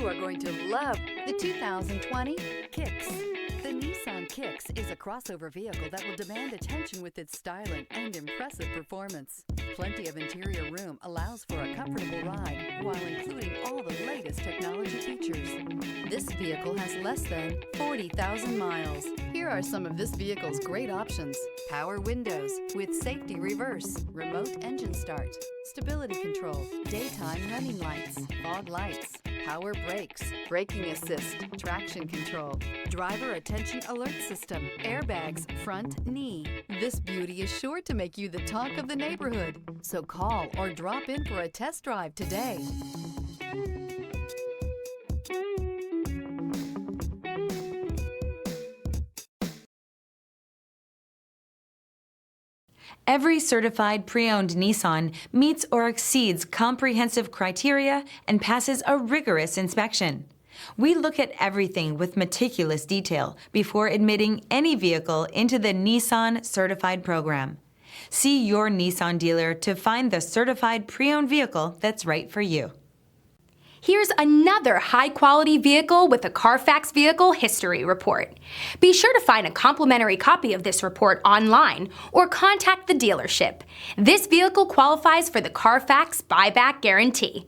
are going to love the 2020 Kicks. The Nissan Kicks is a crossover vehicle that will demand attention with its styling and impressive performance. Plenty of interior room allows for a comfortable ride while including all the latest technology features. This vehicle has less than 40,000 miles. Here are some of this vehicle's great options: power windows with safety reverse, remote engine start, stability control, daytime running lights, fog lights, power brakes, braking assist, traction control, driver attention alert system, airbags, front knee. This beauty is sure to make you the talk of the neighborhood. So call or drop in for a test drive today. Every certified pre-owned Nissan meets or exceeds comprehensive criteria and passes a rigorous inspection. We look at everything with meticulous detail before admitting any vehicle into the Nissan Certified program. See your Nissan dealer to find the certified pre-owned vehicle that's right for you. Here's another high-quality vehicle with a Carfax Vehicle History Report. Be sure to find a complimentary copy of this report online or contact the dealership. This vehicle qualifies for the Carfax Buyback Guarantee.